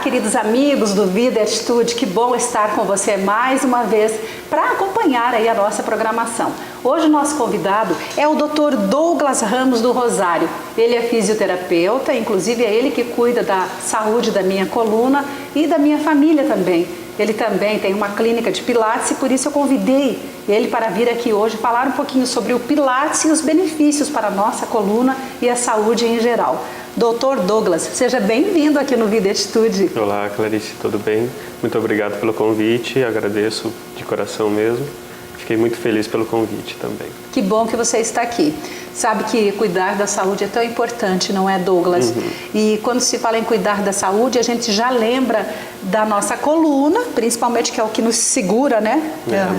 queridos amigos do Vida e Atitude, que bom estar com você mais uma vez para acompanhar aí a nossa programação. Hoje o nosso convidado é o Dr. Douglas Ramos do Rosário. Ele é fisioterapeuta, inclusive é ele que cuida da saúde da minha coluna e da minha família também. Ele também tem uma clínica de Pilates e por isso eu convidei ele para vir aqui hoje falar um pouquinho sobre o Pilates e os benefícios para a nossa coluna e a saúde em geral. Doutor Douglas, seja bem-vindo aqui no Vida e Atitude. Olá, Clarice, tudo bem? Muito obrigado pelo convite, agradeço de coração mesmo. Fiquei muito feliz pelo convite também. Que bom que você está aqui. Sabe que cuidar da saúde é tão importante, não é, Douglas? E quando se fala em cuidar da saúde, a gente já lembra da nossa coluna, principalmente que é o que nos segura, né?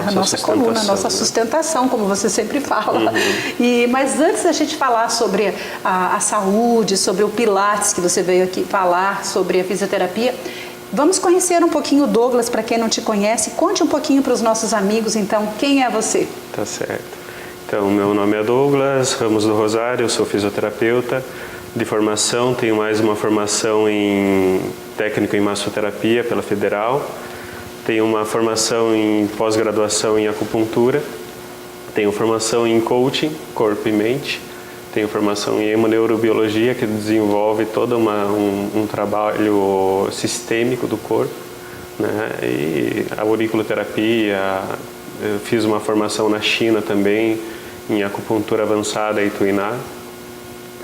A nossa coluna, a nossa sustentação, como você sempre fala. Mas antes da gente falar sobre a saúde, sobre o Pilates, que você veio aqui falar, sobre a fisioterapia, vamos conhecer um pouquinho o Douglas, para quem não te conhece. Conte um pouquinho para os nossos amigos, então, quem é você? Tá certo. Então, meu nome é Douglas Ramos do Rosário, eu sou fisioterapeuta de formação, tenho mais uma formação em técnico em massoterapia pela Federal, tenho uma formação em pós-graduação em acupuntura, tenho formação em coaching, corpo e mente, tenho formação em hemoneurobiologia, que desenvolve todo um trabalho sistêmico do corpo, né? E a auriculoterapia, eu fiz uma formação na China também, em acupuntura avançada e tuiná.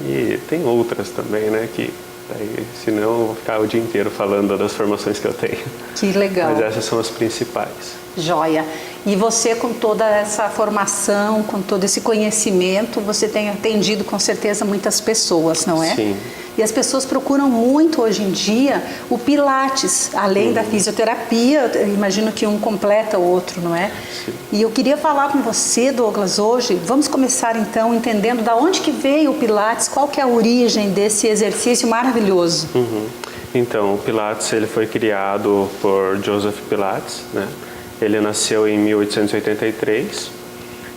E tem outras também, né? Que daí, senão eu vou ficar o dia inteiro falando das formações que eu tenho. Que legal. Mas essas são as principais. Joia. E você, com toda essa formação, com todo esse conhecimento, você tem atendido com certeza muitas pessoas, não é? Sim. E as pessoas procuram muito hoje em dia o Pilates, além da fisioterapia, eu imagino que um completa o outro, não é? Sim. E eu queria falar com você, Douglas, hoje, vamos começar então entendendo da onde que veio o Pilates, qual que é a origem desse exercício maravilhoso. Então, o Pilates ele foi criado por Joseph Pilates, né? Ele nasceu em 1883,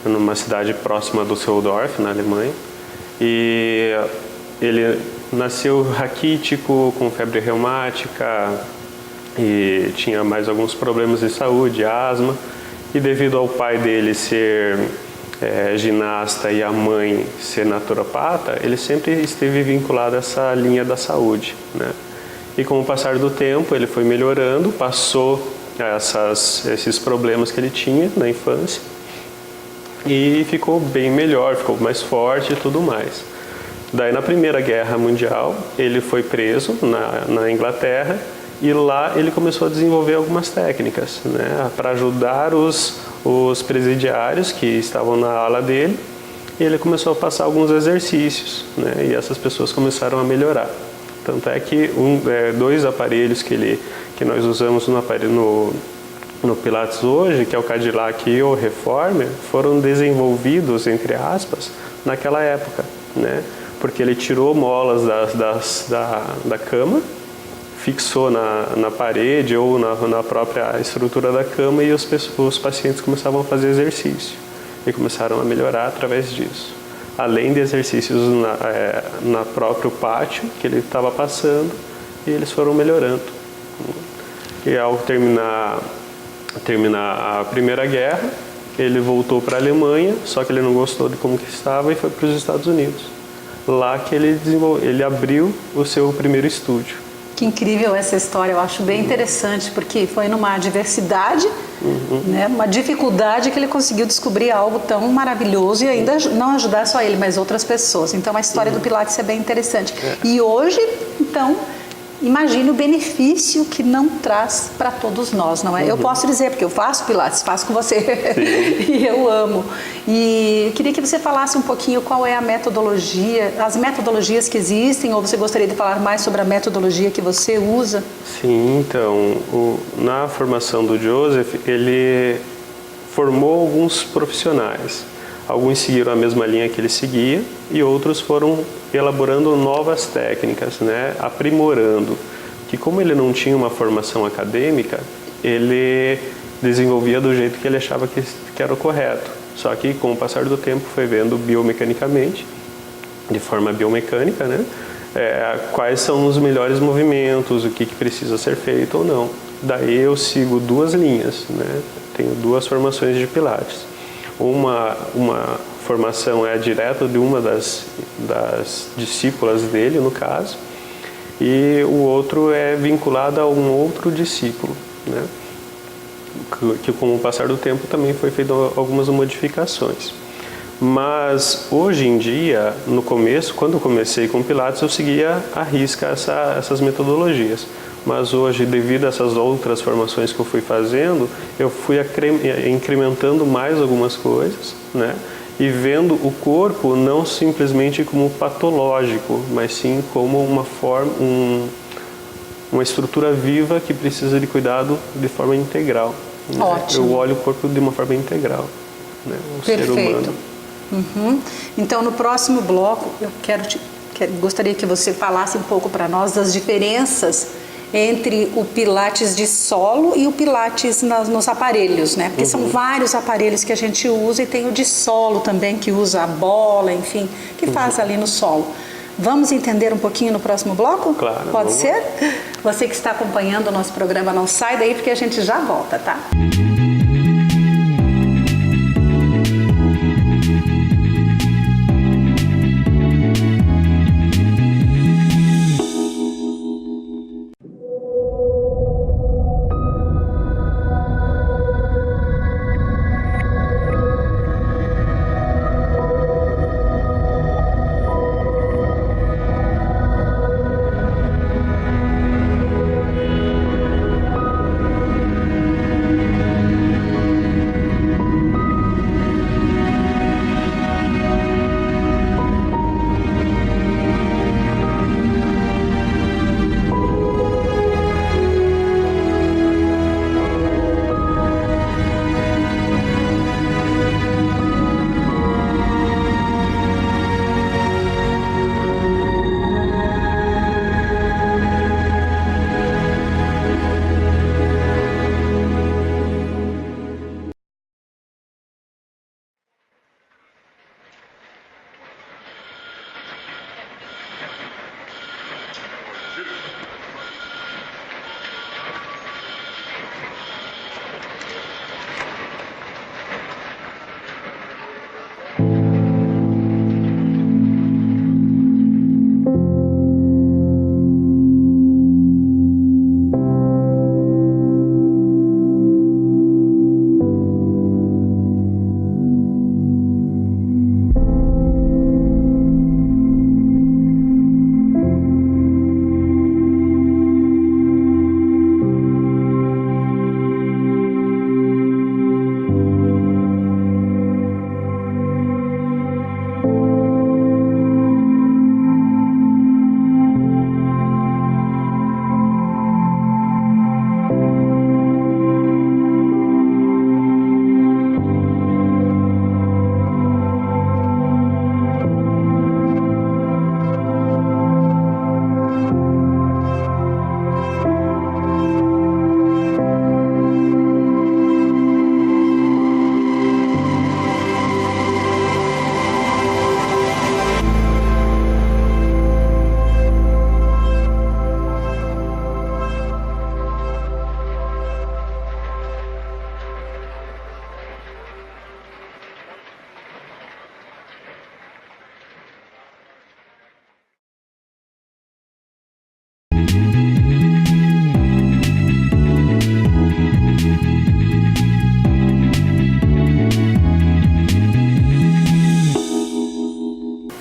numa cidade próxima do Düsseldorf, na Alemanha. E ele nasceu raquítico, com febre reumática e tinha mais alguns problemas de saúde, asma. E devido ao pai dele ser ginasta e a mãe ser naturopata, ele sempre esteve vinculado a essa linha da saúde, né? E com o passar do tempo ele foi melhorando, passou esses problemas que ele tinha na infância e ficou bem melhor, ficou mais forte e tudo mais. Daí na Primeira Guerra Mundial ele foi preso na Inglaterra e lá ele começou a desenvolver algumas técnicas, né, para ajudar os presidiários que estavam na ala dele, e ele começou a passar alguns exercícios, né, e essas pessoas começaram a melhorar. Tanto é que dois aparelhos que nós usamos no Pilates hoje, que é o Cadillac e o Reformer, foram desenvolvidos, entre aspas, naquela época, né? Porque ele tirou molas da cama, fixou na parede ou na própria estrutura da cama, e os pacientes começavam a fazer exercício e começaram a melhorar através disso. Além de exercícios na próprio pátio que ele estava passando, e eles foram melhorando. E ao terminar a Primeira Guerra, ele voltou para a Alemanha, só que ele não gostou de como que estava e foi para os Estados Unidos. Lá que ele abriu o seu primeiro estúdio. Que incrível essa história, eu acho bem interessante, porque foi numa adversidade, né, uma dificuldade, que ele conseguiu descobrir algo tão maravilhoso e ainda não ajudar só ele, mas outras pessoas. Então a história do Pilates é bem interessante. E hoje, então, imagine o benefício que não traz para todos nós, não é? Eu posso dizer, porque eu faço Pilates, faço com você. E eu amo. E eu queria que você falasse um pouquinho qual é a metodologia, as metodologias que existem, ou você gostaria de falar mais sobre a metodologia que você usa? Sim, então, na formação do Joseph, ele formou alguns profissionais. Alguns seguiram a mesma linha que ele seguia e outros foram elaborando novas técnicas, né, aprimorando. Que como ele não tinha uma formação acadêmica, ele desenvolvia do jeito que ele achava que era o correto. Só que com o passar do tempo foi vendo biomecanicamente, de forma biomecânica, né, quais são os melhores movimentos, o que precisa ser feito ou não. Daí eu sigo 2 linhas, né? Tenho 2 formações de Pilates. Uma formação é direto de uma das discípulas dele, no caso, e o outro é vinculado a um outro discípulo, né? Que com o passar do tempo também foi feito algumas modificações. Mas hoje em dia, no começo, quando eu comecei com Pilates, eu seguia à risca essas metodologias. Mas hoje, devido a essas outras formações que eu fui fazendo, eu fui incrementando mais algumas coisas, né? E vendo o corpo não simplesmente como patológico, mas sim como uma estrutura viva que precisa de cuidado de forma integral. Né? Ótimo. Eu olho o corpo de uma forma integral, né? O ser humano. Uhum. Então, no próximo bloco, eu gostaria que você falasse um pouco para nós das diferenças entre o Pilates de solo e o Pilates nos aparelhos, né? Porque são vários aparelhos que a gente usa e tem o de solo também, que usa a bola, enfim, que faz ali no solo. Vamos entender um pouquinho no próximo bloco? Claro. Pode ser? Você que está acompanhando o nosso programa, não sai daí porque a gente já volta, tá?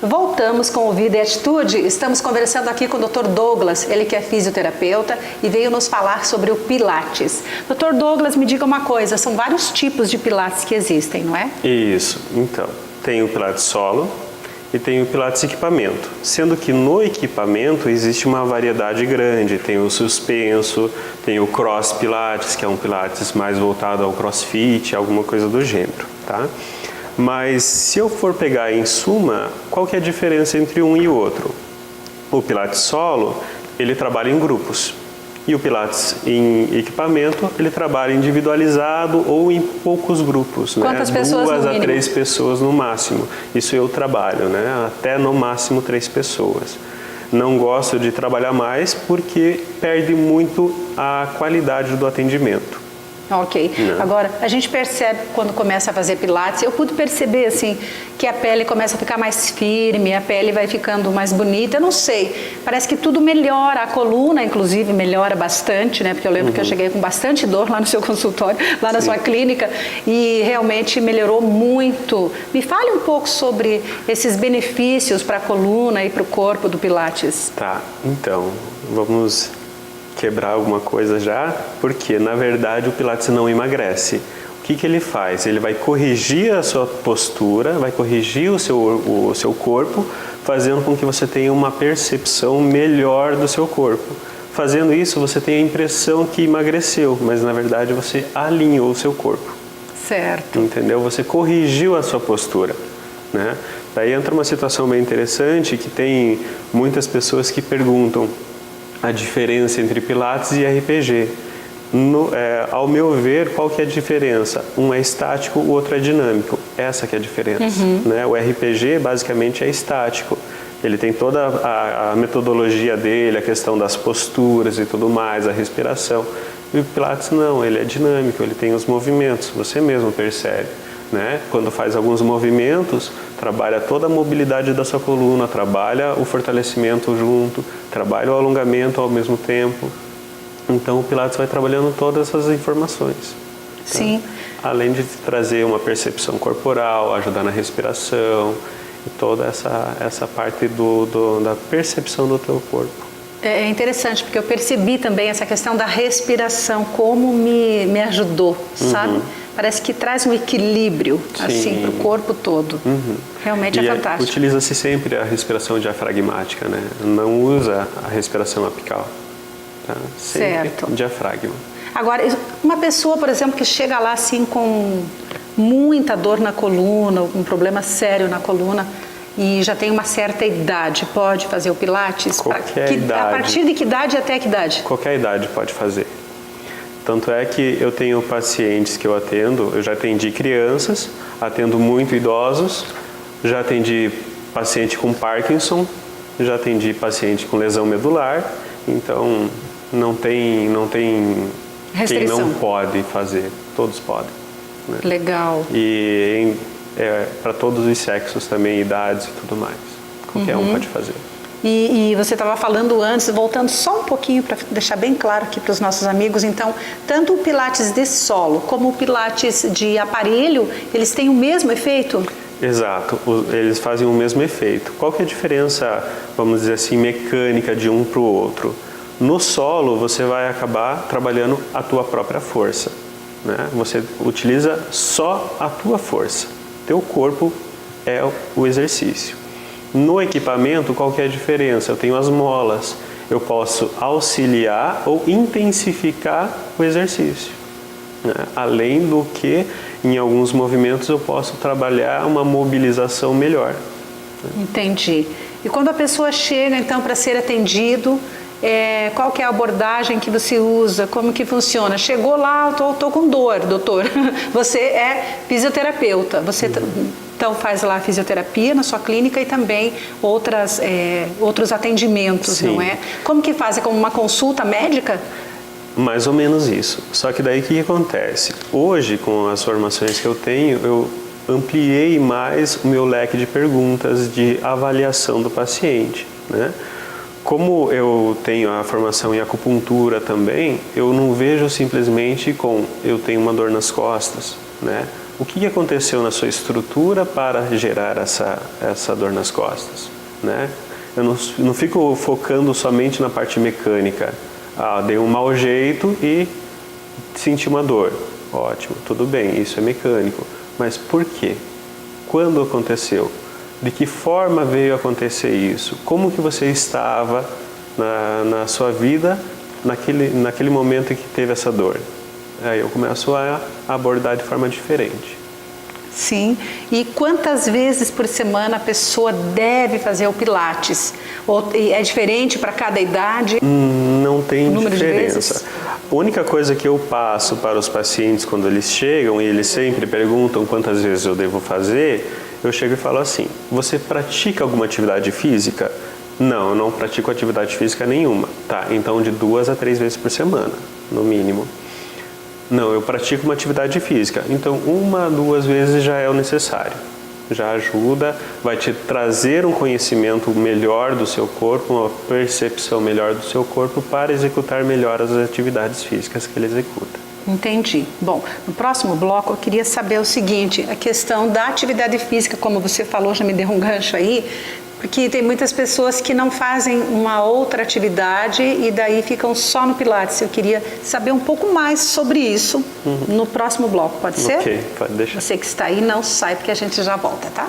Voltamos com o Vida e Atitude. Estamos conversando aqui com o Dr. Douglas, ele que é fisioterapeuta e veio nos falar sobre o Pilates. Dr. Douglas, me diga uma coisa, são vários tipos de Pilates que existem, não é? Isso, então, tem o Pilates solo e tem o Pilates equipamento, sendo que no equipamento existe uma variedade grande, tem o suspenso, tem o cross Pilates, que é um Pilates mais voltado ao crossfit, alguma coisa do gênero, tá? Mas se eu for pegar em suma, qual que é a diferença entre um e o outro? O Pilates solo, ele trabalha em grupos. E o Pilates em equipamento, ele trabalha individualizado ou em poucos grupos. Quantas pessoas no mínimo? 2 a 3 pessoas no máximo. Isso eu trabalho, né? Até no máximo 3 pessoas. não gosto de trabalhar mais porque perde muito a qualidade do atendimento. Ok. Não. Agora, a gente percebe quando começa a fazer pilates, eu pude perceber assim que a pele começa a ficar mais firme, a pele vai ficando mais bonita, eu não sei, parece que tudo melhora, a coluna inclusive melhora bastante, né? Porque eu lembro que eu cheguei com bastante dor lá no seu consultório, lá na sua clínica, e realmente melhorou muito. Me fale um pouco sobre esses benefícios para a coluna e para o corpo do pilates. Tá, então, vamos quebrar alguma coisa já, porque na verdade o Pilates não emagrece. O que ele faz? Ele vai corrigir a sua postura, vai corrigir o seu corpo, fazendo com que você tenha uma percepção melhor do seu corpo. Fazendo isso, você tem a impressão que emagreceu, mas na verdade você alinhou o seu corpo. Certo. Entendeu? Você corrigiu a sua postura, né? Daí entra uma situação bem interessante que tem muitas pessoas que perguntam a diferença entre Pilates e RPG. Ao meu ver, qual que é a diferença? Um é estático, o outro é dinâmico. Essa que é a diferença. Né? O RPG basicamente é estático. Ele tem toda a metodologia dele, a questão das posturas e tudo mais, a respiração. E o Pilates não, ele é dinâmico, ele tem os movimentos, você mesmo percebe. Né? Quando faz alguns movimentos, trabalha toda a mobilidade da sua coluna, trabalha o fortalecimento junto, trabalha o alongamento ao mesmo tempo. Então o Pilates vai trabalhando todas essas informações. Sim. Tá? Além de trazer uma percepção corporal, ajudar na respiração e toda essa parte da percepção do teu corpo. É interessante, porque eu percebi também essa questão da respiração, como me ajudou, sabe? Parece que traz um equilíbrio, assim, para o corpo todo. Realmente é fantástico. Utiliza-se sempre a respiração diafragmática, né? Não usa a respiração apical. Tá? Sempre certo. Diafragma. Agora, uma pessoa, por exemplo, que chega lá assim com muita dor na coluna, um problema sério na coluna, e já tem uma certa idade, pode fazer o Pilates? Qualquer idade. A partir de que idade até que idade? Qualquer idade pode fazer. Tanto é que eu tenho pacientes que eu atendo, eu já atendi crianças, atendo muito idosos, já atendi paciente com Parkinson, já atendi paciente com lesão medular, então não tem restrição. Quem não pode fazer, todos podem. Né? Legal. E para todos os sexos também, idades e tudo mais. Qualquer um pode fazer. E você estava falando antes, voltando só um pouquinho para deixar bem claro aqui para os nossos amigos, então, tanto o Pilates de solo como o Pilates de aparelho, eles têm o mesmo efeito? Exato, eles fazem o mesmo efeito. Qual que é a diferença, vamos dizer assim, mecânica de um para o outro? No solo, você vai acabar trabalhando a tua própria força. Né? Você utiliza só a tua força. Teu corpo é o exercício. No equipamento, qual que é a diferença? Eu tenho as molas. Eu posso auxiliar ou intensificar o exercício. Né? Além do que, em alguns movimentos, eu posso trabalhar uma mobilização melhor. Entendi. E quando a pessoa chega, então, para ser atendido, qual que é a abordagem que você usa? Como que funciona? Chegou lá, tô com dor, doutor. Você é fisioterapeuta. Você então faz lá a fisioterapia na sua clínica e também outros atendimentos, Sim. não é? Como que faz? É como uma consulta médica? Mais ou menos isso. Só que daí o que acontece? Hoje, com as formações que eu tenho, eu ampliei mais o meu leque de perguntas de avaliação do paciente, né? Como eu tenho a formação em acupuntura também, eu não vejo simplesmente eu tenho uma dor nas costas, né? O que aconteceu na sua estrutura para gerar essa dor nas costas, né? Eu não fico focando somente na parte mecânica. Dei um mau jeito e senti uma dor. Ótimo, tudo bem, isso é mecânico. Mas por quê? Quando aconteceu? De que forma veio acontecer isso? Como que você estava na sua vida naquele momento em que teve essa dor? Aí eu começo a abordar de forma diferente. Sim. E quantas vezes por semana a pessoa deve fazer o Pilates? Ou é diferente para cada idade? Não tem Número diferença. A única coisa que eu passo para os pacientes quando eles chegam e eles sempre perguntam quantas vezes eu devo fazer, eu chego e falo assim: você pratica alguma atividade física? Não, eu não pratico atividade física nenhuma. Tá, então de 2 a 3 vezes por semana, no mínimo. Não, eu pratico uma atividade física, então 1 a 2 vezes já é o necessário. Já ajuda, vai te trazer um conhecimento melhor do seu corpo, uma percepção melhor do seu corpo para executar melhor as atividades físicas que ele executa. Entendi. Bom, no próximo bloco eu queria saber o seguinte, a questão da atividade física, como você falou, já me deu um gancho aí, porque tem muitas pessoas que não fazem uma outra atividade e daí ficam só no Pilates. Eu queria saber um pouco mais sobre isso no próximo bloco, pode ser? Ok, pode deixar. Você que está aí, não sai porque a gente já volta, tá?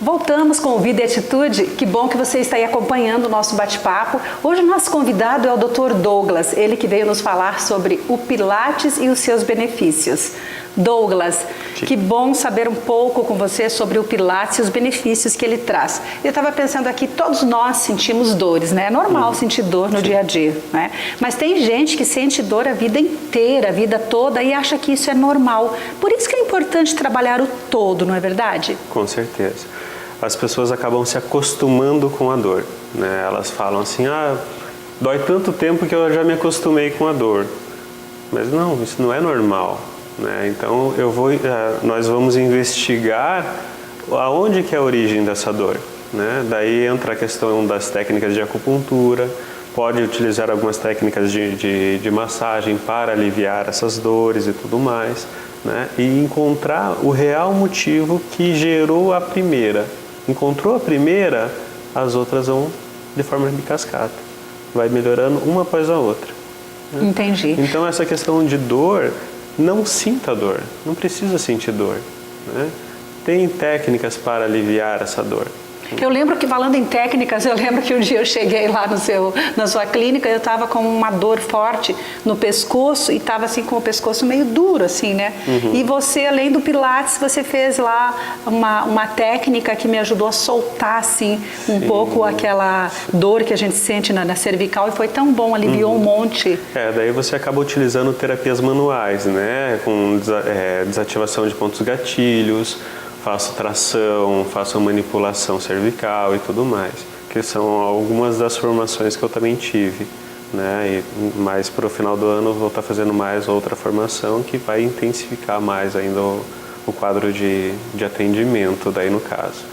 Voltamos com o Vida e Atitude. Que bom que você está aí acompanhando o nosso bate-papo. Hoje o nosso convidado é o Dr. Douglas, ele que veio nos falar sobre o Pilates e os seus benefícios. Douglas, que bom saber um pouco com você sobre o Pilates e os benefícios que ele traz. Eu estava pensando aqui, todos nós sentimos dores, né? É normal sentir dor no dia a dia, né? Mas tem gente que sente dor a vida inteira, a vida toda e acha que isso é normal. Por isso que é importante trabalhar o todo, não é verdade? Com certeza. As pessoas acabam se acostumando com a dor, né? Elas falam assim, dói tanto tempo que eu já me acostumei com a dor. Mas não, isso não é normal, né? Então nós vamos investigar aonde que é a origem dessa dor, né? Daí entra a questão das técnicas de acupuntura, pode utilizar algumas técnicas de massagem para aliviar essas dores e tudo mais, né? E encontrar o real motivo que gerou a primeira. Encontrou a primeira, as outras vão de forma de cascata. vai melhorando uma após a outra. Né? Entendi. Então essa questão de dor, não sinta dor, não precisa sentir dor. Né? Tem técnicas para aliviar essa dor. Eu lembro que, falando em técnicas, eu lembro que um dia eu cheguei lá na sua clínica, eu estava com uma dor forte no pescoço e estava assim com o pescoço meio duro, assim, né? E você, além do Pilates, você fez lá uma técnica que me ajudou a soltar, assim, um pouco aquela dor que a gente sente na cervical, e foi tão bom, aliviou um monte. Daí você acaba utilizando terapias manuais, né? Com desativação de pontos gatilhos, faço tração, faço manipulação cervical e tudo mais, que são algumas das formações que eu também tive, né? E mais para o final do ano eu vou estar fazendo mais outra formação que vai intensificar mais ainda o quadro de atendimento daí no caso.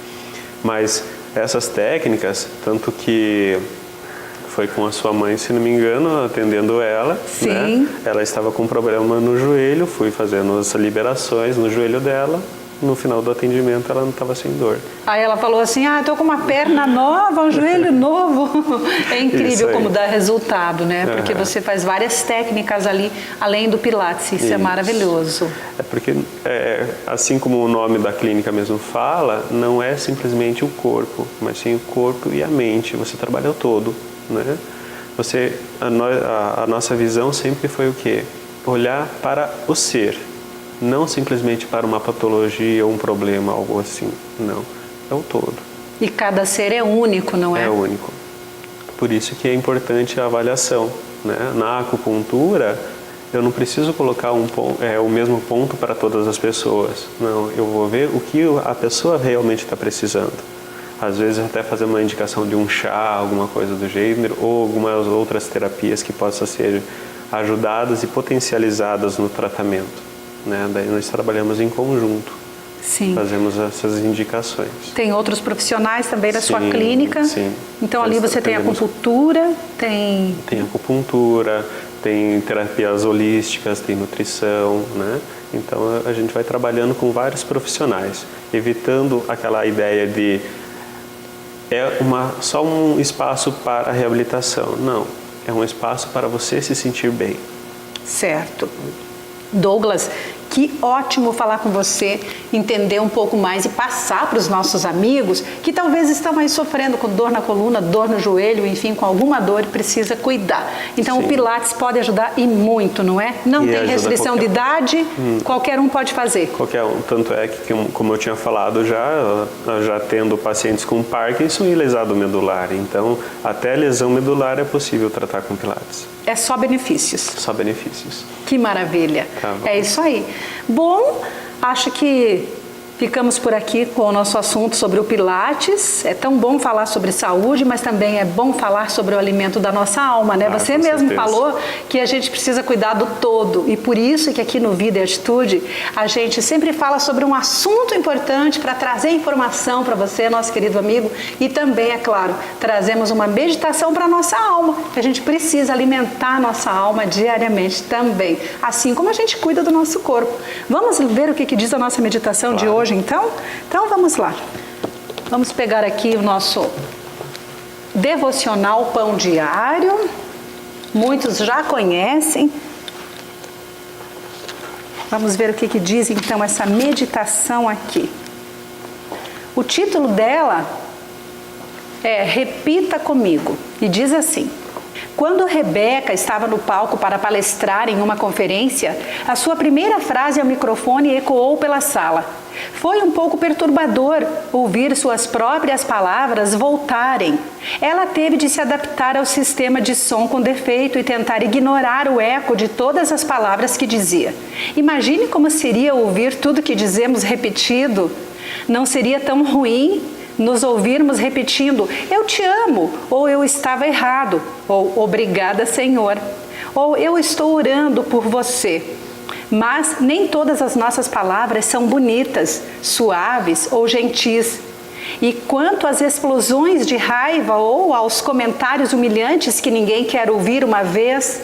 Mas essas técnicas, tanto que foi com a sua mãe, se não me engano, atendendo ela, sim, né? Ela estava com problema no joelho, fui fazendo as liberações no joelho dela. No final do atendimento ela não estava sem dor. Aí ela falou assim, estou com uma perna nova, um joelho novo. É incrível como dá resultado, né? Porque você faz várias técnicas ali, além do Pilates, isso é maravilhoso. É porque, assim como o nome da clínica mesmo fala, não é simplesmente o corpo, mas sim o corpo e a mente, você trabalha o todo, né? A nossa visão sempre foi o quê? Olhar para o ser. Não simplesmente para uma patologia ou um problema, algo assim. Não, é o todo. E cada ser é único, não é? É único. Por isso que é importante a avaliação. Né? Na acupuntura, eu não preciso colocar o mesmo ponto para todas as pessoas. Não, eu vou ver o que a pessoa realmente está precisando. Às vezes até fazer uma indicação de um chá, alguma coisa do gênero, ou algumas outras terapias que possam ser ajudadas e potencializadas no tratamento. Né? Daí nós trabalhamos em conjunto, fazemos essas indicações. Tem outros profissionais também da sua clínica? Sim. Então ali você tem acupuntura, Tem acupuntura, tem terapias holísticas, tem nutrição, né? Então a gente vai trabalhando com vários profissionais, evitando aquela ideia de só um espaço para a reabilitação. Não, é um espaço para você se sentir bem. Certo. Douglas, que ótimo falar com você, entender um pouco mais e passar para os nossos amigos que talvez estão aí sofrendo com dor na coluna, dor no joelho, enfim, com alguma dor e precisa cuidar. Então o Pilates pode ajudar e muito, não é? Não tem restrição de idade, qualquer um pode fazer. Qualquer um, tanto é que, como eu tinha falado já tendo pacientes com Parkinson e lesado medular, então até lesão medular é possível tratar com Pilates. É só benefícios. Só benefícios. Que maravilha. É isso aí. Bom, acho que ficamos por aqui com o nosso assunto sobre o Pilates. É tão bom falar sobre saúde, mas também é bom falar sobre o alimento da nossa alma, né? Você mesmo falou que a gente precisa cuidar do todo. E por isso que aqui no Vida e Atitude, a gente sempre fala sobre um assunto importante para trazer informação para você, nosso querido amigo. E também, é claro, trazemos uma meditação para a nossa alma, que a gente precisa alimentar a nossa alma diariamente também. Assim como a gente cuida do nosso corpo. Vamos ver o que diz a nossa meditação de hoje? Então vamos lá. Vamos pegar aqui o nosso devocional Pão Diário. Muitos já conhecem. Vamos ver o que diz então essa meditação aqui. O título dela é Repita Comigo e diz assim: quando Rebeca estava no palco para palestrar em uma conferência, a sua primeira frase ao microfone ecoou pela sala. Foi um pouco perturbador ouvir suas próprias palavras voltarem. Ela teve de se adaptar ao sistema de som com defeito e tentar ignorar o eco de todas as palavras que dizia. Imagine como seria ouvir tudo que dizemos repetido. Não seria tão ruim nos ouvirmos repetindo, eu te amo, ou eu estava errado, ou obrigada, Senhor, ou eu estou orando por você. Mas nem todas as nossas palavras são bonitas, suaves ou gentis. E quanto às explosões de raiva ou aos comentários humilhantes que ninguém quer ouvir uma vez,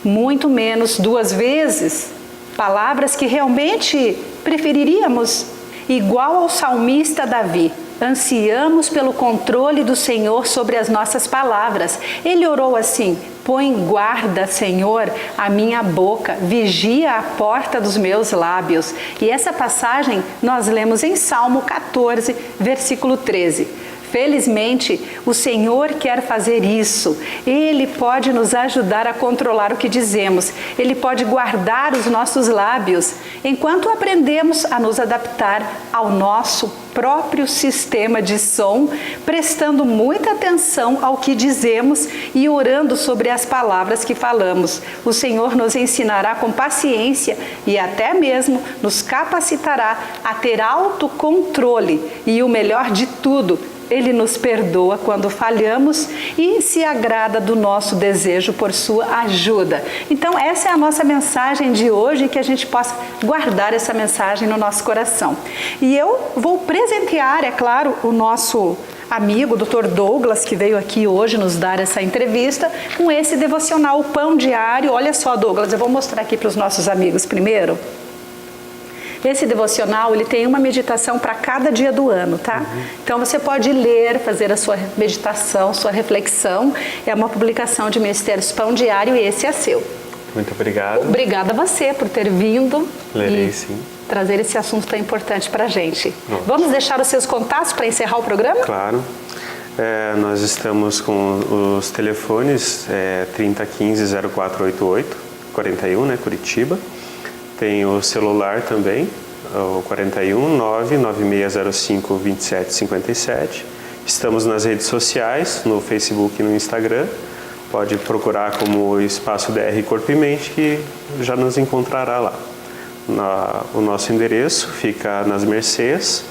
muito menos 2 vezes, palavras que realmente preferiríamos, igual ao salmista Davi. ansiamos pelo controle do Senhor sobre as nossas palavras. Ele orou assim: põe guarda, Senhor, a minha boca, vigia a porta dos meus lábios. E essa passagem nós lemos em Salmo 14, versículo 13. Felizmente, o Senhor quer fazer isso. Ele pode nos ajudar a controlar o que dizemos. Ele pode guardar os nossos lábios, enquanto aprendemos a nos adaptar ao nosso próprio sistema de som, prestando muita atenção ao que dizemos e orando sobre as palavras que falamos. O Senhor nos ensinará com paciência e até mesmo nos capacitará a ter autocontrole. E o melhor de tudo, Ele nos perdoa quando falhamos e se agrada do nosso desejo por sua ajuda. Então, essa é a nossa mensagem de hoje, que a gente possa guardar essa mensagem no nosso coração. E eu vou presentear, é claro, o nosso amigo, Dr. Douglas, que veio aqui hoje nos dar essa entrevista, com esse devocional, o Pão Diário. Olha só, Douglas, eu vou mostrar aqui para os nossos amigos primeiro. Esse devocional, ele tem uma meditação para cada dia do ano, tá? Então você pode ler, fazer a sua meditação, sua reflexão. É uma publicação de Ministérios Pão Diário e esse é seu. Muito obrigado. Obrigada a você por ter vindo. Lerei, sim. Trazer esse assunto tão importante para a gente. Vamos deixar os seus contatos para encerrar o programa? Claro. Nós estamos com os telefones 3015-0488, 41, né, Curitiba. Tem o celular também, o 419-9605-2757. Estamos nas redes sociais, no Facebook e no Instagram. Pode procurar como Espaço DR Corpo e Mente, que já nos encontrará lá. O nosso endereço fica nas Mercês,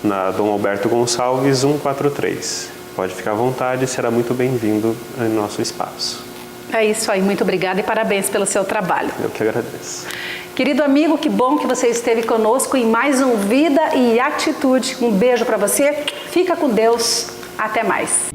na Dom Alberto Gonçalves 143. Pode ficar à vontade, será muito bem-vindo em nosso espaço. É isso aí, muito obrigada e parabéns pelo seu trabalho. Eu que agradeço. Querido amigo, que bom que você esteve conosco em mais um Vida e Atitude. Um beijo para você, fica com Deus, até mais.